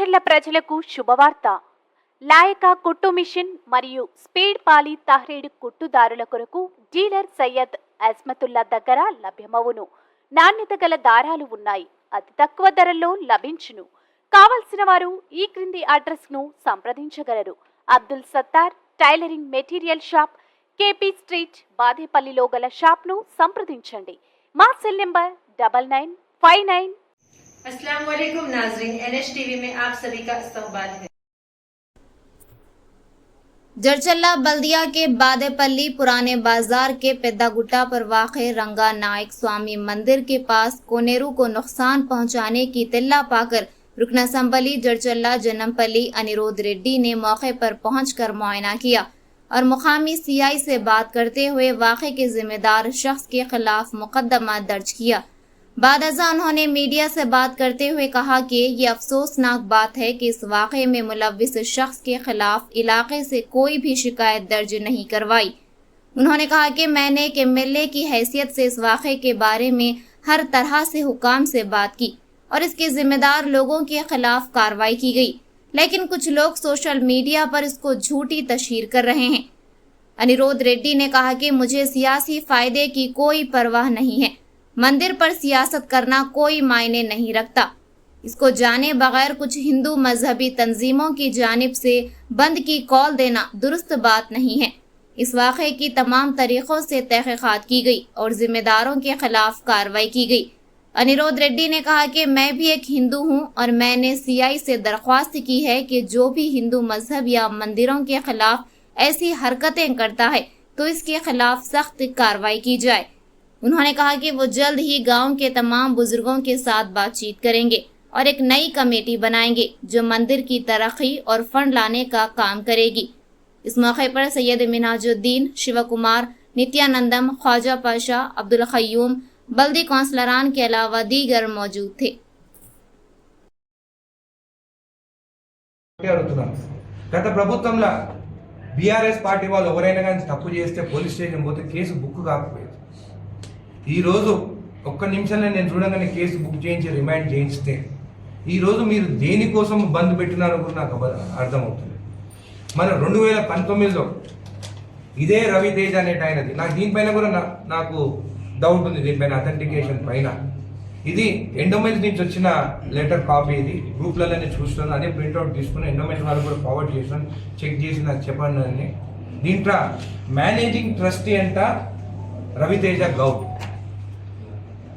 మాచర్ల ప్రజలకు శుభవార్త. లాయక కుట్టు మిషన్ మరియు స్పీడ్ పాలి తహ్రీడ్ కుట్టుదారుల కొరకు డీలర్ సయ్యద్ అజ్మతుల్లా దగ్గర లభ్యమవును. నాణ్యత గల దారాలు ఉన్నాయి. అతి తక్కువ ధరల్లో లభించును. కావలసిన వారు ఈ క్రింది అడ్రస్ ను సంప్రదించగలరు. Abdul Sattar tailoring material shop, KP street, బాదేపల్లిలో గల షాప్ ను సంప్రదించండి. మా సెల్ నంబర్ 9959। अस्सलाम वालेकुम नाज़रीन, NH-TV में आप सभी का इस्तकबाल है। जरचल्ला बल्दिया के बादेपल्ली पुराने बाजार के पेद्दागुट्टा पर वाक़े रंगा नायक स्वामी मंदिर के पास कोनेरू को नुकसान पहुंचाने की तिल्ला पाकर रुकन असम्बली जरचल्ला जनमपल्ली अनिरुद्ध रेड्डी ने मौके पर पहुंचकर मुआयना किया और मुकामी CI से बात करते हुए वाक़े के जिम्मेदार शख्स के खिलाफ मुकदमा दर्ज किया। बाद अज़ा उन्होंने मीडिया से बात करते हुए कहा कि ये अफसोसनाक बात है कि इस वाक़े में मुलव्विस शख्स के खिलाफ इलाके से कोई भी शिकायत दर्ज नहीं करवाई। उन्होंने कहा कि मैंने एक MLA की हैसियत से इस वाक़े के बारे में हर तरह से हुकाम से बात की और इसके जिम्मेदार लोगों के खिलाफ कार्रवाई की गई, लेकिन कुछ लोग सोशल मीडिया पर इसको झूठी तशहीर कर रहे हैं। अनिरुद्ध रेड्डी ने कहा कि मुझे सियासी फ़ायदे की कोई परवाह नहीं है। मंदिर पर सियासत करना कोई मायने नहीं रखता। इसको जाने बगैर कुछ हिंदू मजहबी तंजीमों की जानिब से बंद की कॉल देना दुरुस्त बात नहीं है। इस वाक़े की तमाम तरीक़ों से तहक़ीक़ात की गई और जिम्मेदारों के खिलाफ कार्रवाई की गई। अनिरुद्ध रेड्डी ने कहा कि मैं भी एक हिंदू हूँ और मैंने CI से दरख्वास्त की है कि जो भी हिंदू मजहब या मंदिरों के खिलाफ ऐसी हरकतें करता है तो इसके खिलाफ सख्त कार्रवाई की जाए। उन्होंने कहा कि वो जल्द ही गांव के तमाम बुजुर्गों के साथ बातचीत करेंगे और एक नई कमेटी बनाएंगे जो मंदिर की तरक्की और फंड लाने का काम करेगी। इस मौके पर सैयद मिनाजुद्दीन, शिव कुमार, नित्यानंदम, ख्वाजा पाशा, अब्दुल खयूम, बल्दी कौंसलरान के अलावा दीगर मौजूद थे। గత ప్రభుత్వంలో బీఆర్ఎస్ పార్టీ వాళ్ళు ఎవరైనా కానీ తప్పు చేస్తే పోలీస్ స్టేషన్ పోతే కేసు బుక్ కాకపోయేది. ఈరోజు ఒక్క నిమిషంలో నేను చూడగానే కేసు బుక్ చేయించి రిమాండ్ చేయిస్తే ఈరోజు మీరు దేనికోసం బంద్ పెట్టినారో కూడా నాకు అర్థమవుతుంది. మన 2019లో ఇదే రవితేజ అనేట ఆయనది, నాకు దీనిపైన కూడా నాకు డౌట్ ఉంది, దీనిపైన అథెంటికేషన్ పైన. ఇది ఎండోమెంట్ నుంచి వచ్చిన లెటర్ కాపీ, ఇది గ్రూప్లలోనే చూస్తున్నాను, అదే ప్రింట్అవుట్ తీసుకుని ఎండోమెంట్ వాళ్ళు కూడా ఫార్వర్డ్ చేసినాను, చెక్ చేసి నాకు చెప్పండి అని. దీంట్లో మేనేజింగ్ ట్రస్టీ అంట రవితేజ గౌడ్.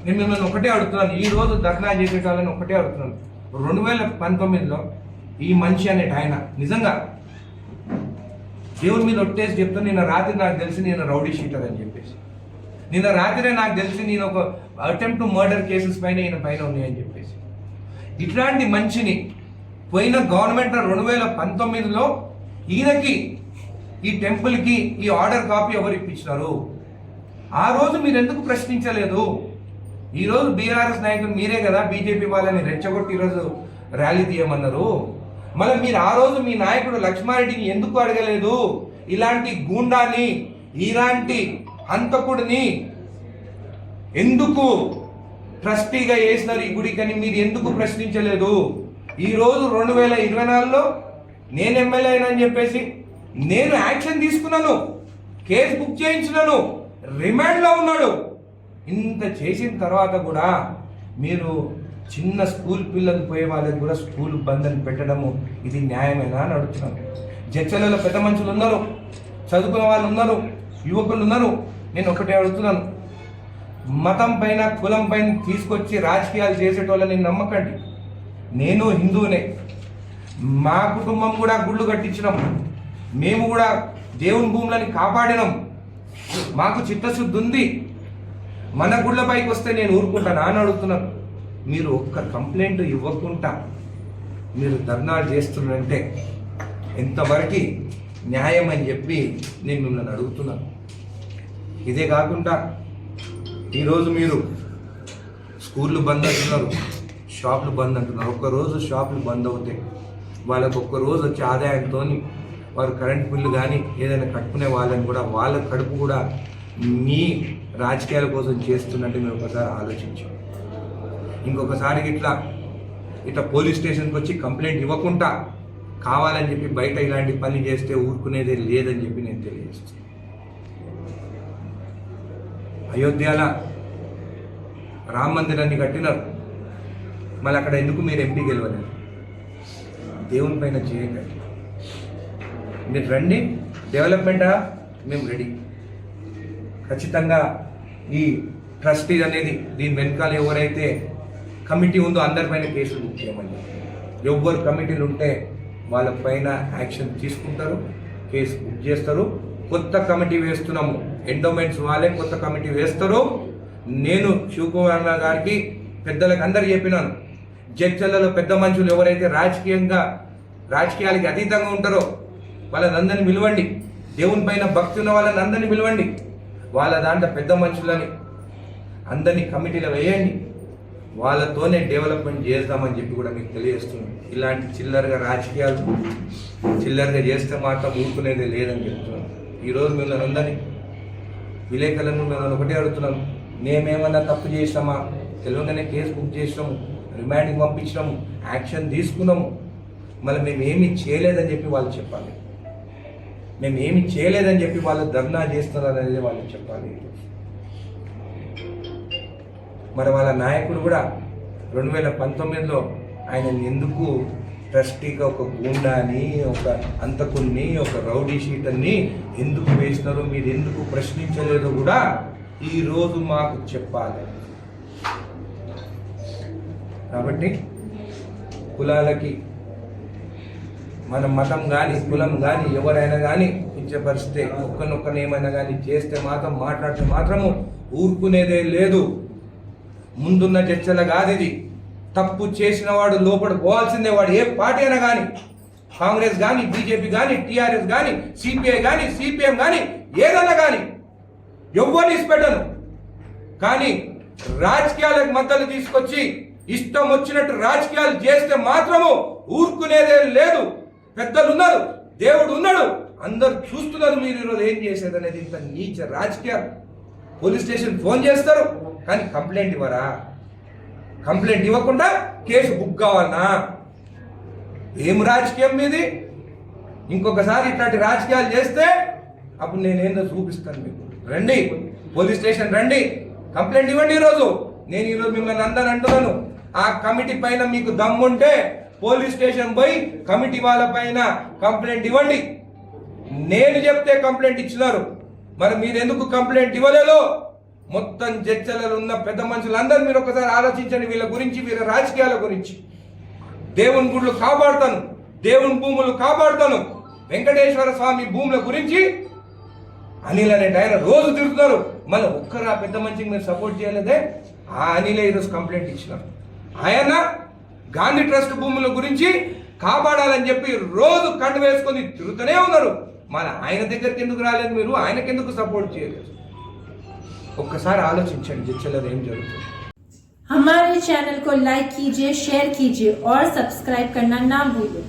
నేను మిమ్మల్ని ఒకటే అడుగుతున్నాను, ఈ రోజు దర్నా చేసేటాలని ఒకటే అడుగుతున్నాను. 2019లో ఈ మనిషి అనేట ఆయన నిజంగా దేవుని మీద ఒట్టేసి చెప్తాను, నిన్న రాత్రి నాకు తెలిసి నేను రౌడీ షీటర్ అని చెప్పేసి, నిన్న రాత్రే నాకు తెలిసి నేను ఒక అటెంప్ట్ టు మర్డర్ కేసెస్ పైన ఈయన పైన ఉన్నాయని చెప్పేసి, ఇట్లాంటి మనిషిని పోయిన గవర్నమెంట్ 2019లో ఈయనకి ఈ టెంపుల్కి ఈ ఆర్డర్ కాపీ ఎవరు ఇప్పించినారు? ఆ రోజు మీరు ఎందుకు ప్రశ్నించలేదు? ఈరోజు బీఆర్ఎస్ నాయకులు మీరే కదా బీజేపీ వాళ్ళని రెచ్చగొట్టి ఈరోజు ర్యాలీ తీయమన్నారు. మళ్ళీ మీరు ఆ రోజు మీ నాయకుడు లక్ష్మారెడ్డిని ఎందుకు అడగలేదు? ఇలాంటి గూండాని, ఇలాంటి హంతకుడిని ఎందుకు ట్రస్టీగా వేసినారు ఈ గుడికని మీరు ఎందుకు ప్రశ్నించలేదు? ఈరోజు 2024లో నేను ఎమ్మెల్యే అయినా చెప్పేసి నేను యాక్షన్ తీసుకున్నాను, కేసు బుక్ చేయించినాను, రిమాండ్లో ఉన్నాడు. ఇంత చేసిన తర్వాత కూడా మీరు చిన్న స్కూల్ పిల్లలు పోయే వాళ్ళకి కూడా స్కూల్ బంద్ అని పెట్టడము ఇది న్యాయమేనా అని అడుగుతున్నాను. జడ్చలలో పెద్ద మనుషులు ఉన్నారు, చదువుకున్న వాళ్ళు ఉన్నారు, యువకులు ఉన్నారు. నేను ఒకటే అడుగుతున్నాను, మతం పైన కులం పైన తీసుకొచ్చి రాజకీయాలు చేసేటోళ్ళని నమ్మకండి. నేను హిందువునే, మా కుటుంబం కూడా గుళ్ళు కట్టించినాం, మేము కూడా దేవుని భూములని కాపాడినాం, మాకు చిత్తశుద్ధి ఉంది. మన గుళ్ళపైకి వస్తే నేను ఊరుకుంటానా అని అడుగుతున్నాను. మీరు ఒక్క కంప్లైంట్ ఇవ్వకుండా మీరు ధర్నాలు చేస్తున్నారంటే ఎంతవరకు న్యాయం అని చెప్పి నేను మిమ్మల్ని అడుగుతున్నాను. ఇదే కాకుండా ఈరోజు మీరు స్కూళ్ళు బంద్ అంటున్నారు, షాపులు బంద్ అంటున్నారు. ఒక్కరోజు షాపులు బంద్ అవుతాయి, వాళ్ళకు ఒక్కరోజు వచ్చే ఆదాయంతో వారు కరెంట్ బిల్లు కానీ ఏదైనా కట్టుకునే వాళ్ళని కూడా వాళ్ళ కడుపు కూడా మీ రాజకీయాల కోసం చేస్తున్నట్టు మీరు ఒకసారి ఆలోచించు. ఇంకొకసారి ఇట్లా ఇట్లా పోలీస్ స్టేషన్కి వచ్చి కంప్లైంట్ ఇవ్వకుండా కావాలని చెప్పి బయట ఇలాంటి పని చేస్తే ఊరుకునేదే లేదని చెప్పి నేను తెలియజేస్తాను. అయోధ్యలో రామ మందిరాన్ని కట్టినారు, మళ్ళీ అక్కడ ఎందుకు మీరు ఎంపీ గెలవలేదు? దేవుని పైన చేయకండి. మీరు రండి, డెవలప్మెంటా మేము రెడీ. ఖచ్చితంగా ఈ ట్రస్టీ అనేది దీని వెనకాల ఎవరైతే కమిటీ ఉందో అందరిపైన కేసులు బుక్ చేయమని, ఎవరు కమిటీలు ఉంటే వాళ్ళపైన యాక్షన్ తీసుకుంటారు, కేసు బుక్ చేస్తారు. కొత్త కమిటీ వేస్తున్నాము, ఎండోమెంట్స్ వాళ్ళే కొత్త కమిటీ వేస్తారు. నేను శివకుమార్ గారికి పెద్దలకు అందరు చెప్పినాను, జడ్చర్లలో పెద్ద మనుషులు ఎవరైతే రాజకీయాలకి అతీతంగా ఉంటారో వాళ్ళని అందరిని పిలవండి, దేవుని పైన భక్తి ఉన్న వాళ్ళని అందరినీ పిలవండి, వాళ్ళ దాంట్లో పెద్ద మనుషులని అందరినీ కమిటీలో వేయండి, వాళ్ళతోనే డెవలప్మెంట్ చేద్దామని చెప్పి కూడా మీకు తెలియజేస్తున్నాను. ఇలాంటి చిల్లరగా చేస్తే మాత్రం ఊరుకునేది లేదని చెప్తున్నాను. ఈరోజు మిమ్మల్ని అందరినీ విలేకరులను మిమ్మల్ని ఒకటే అడుగుతున్నాను, మేమేమన్నా తప్పు చేసినామా? తెలియగానే కేసు బుక్ చేసినాము, రిమాండ్కి పంపించినాము, యాక్షన్ తీసుకున్నాము, మళ్ళీ మేము ఏమీ చేయలేదని చెప్పి వాళ్ళు చెప్పాలి. మేము ఏమి చేయలేదని చెప్పి వాళ్ళు ధర్నా చేస్తున్నారు అనేది వాళ్ళు చెప్పాలి. మరి వాళ్ళ నాయకుడు కూడా 2019లో ఆయన ఎందుకు ట్రస్టీగా ఒక గూండాని, ఒక అంతకుల్ని, ఒక రౌడీ షీటర్ని ఎందుకు వేసినారో మీరు ఎందుకు ప్రశ్నించలేదో కూడా ఈరోజు మాకు చెప్పాలి. కాబట్టి కులాలకి మన మతం కానీ కులం కానీ ఎవరైనా కానీ కించపరిస్తే ఒక్కనొక్కని ఏమైనా కానీ చేస్తే మాత్రం మాట్లాడితే మాత్రము ఊరుకునేదే లేదు. ముందున్న చర్చల కాదు ఇది. తప్పు చేసిన వాడు లోపల పోవాల్సిందే. వాడు ఏ పార్టీ అయినా కానీ, కాంగ్రెస్ కానీ, బీజేపీ కానీ, టీఆర్ఎస్ కానీ, సిపిఐ కానీ, సిపిఎం కానీ, ఏదన్నా కానీ ఎవరిని ఇష్టపెట్టను. కానీ రాజకీయాలకు మద్దతు తీసుకొచ్చి ఇష్టం వచ్చినట్టు రాజకీయాలు చేస్తే మాత్రము ఊరుకునేదే లేదు. పెద్దలు ఉన్నారు, దేవుడు ఉన్నాడు, అందరు చూస్తున్నారు మీరు ఈరోజు ఏం చేసేది అనేది. ఇంత నీచ రాజకీయాలు. పోలీస్ స్టేషన్ ఫోన్ చేస్తారు కానీ కంప్లైంట్ ఇవ్వరా? కంప్లైంట్ ఇవ్వకుండా కేసు బుక్ కావాలనా? ఏం రాజకీయం మీది? ఇంకొకసారి ఇట్లాంటి రాజకీయాలు చేస్తే అప్పుడు నేనేందో చూపిస్తాను మీకు. రండి, పోలీస్ స్టేషన్ రండి, కంప్లైంట్ ఇవ్వండి. నేను ఈరోజు మిమ్మల్ని అందరూ అంటున్నాను, ఆ కమిటీ పైన మీకు దమ్ముంటే పోలీస్ స్టేషన్ పోయి కమిటీ వాళ్ళ పైన కంప్లైంట్ ఇవ్వండి. నేను చెప్తే కంప్లైంట్ ఇచ్చినారు, మరి మీరు ఎందుకు కంప్లైంట్ ఇవ్వలేదు? మొత్తం జడ్చలలో ఉన్న పెద్ద మనుషులందరూ మీరు ఒకసారి ఆలోచించండి. వీళ్ళ గురించి, వీళ్ళ రాజకీయాల గురించి. దేవుని గుళ్ళు కాపాడుతాను, దేవుని భూములు కాపాడుతాను, వెంకటేశ్వర స్వామి భూముల గురించి అనిల్ అనేట ఆయన రోజు తిరుగుతున్నారు. మళ్ళీ ఒక్కరు ఆ పెద్ద మనిషికి మీరు సపోర్ట్ చేయలేదే? ఆ అనిలే ఈరోజు కంప్లైంట్ ఇచ్చినారు. ఆయన గాంధీ ట్రస్ట్ భూముల గురించి కాపాడాలని చెప్పి రోజు కండు వేసుకొని తిరుగుతూనే ఉన్నారు. మళ్ళీ ఆయన దగ్గరికి ఎందుకు రాలేదు మీరు? ఆయనకెందుకు సపోర్ట్ చేయలేదు? ఒక్కసారి ఆలోచించండి జడ్చర్లలో ఏం జరుగుతుంది. हमारे चैनल को लाइक कीजिए, शेयर कीजिए और सब्सक्राइब करना ना भूलें।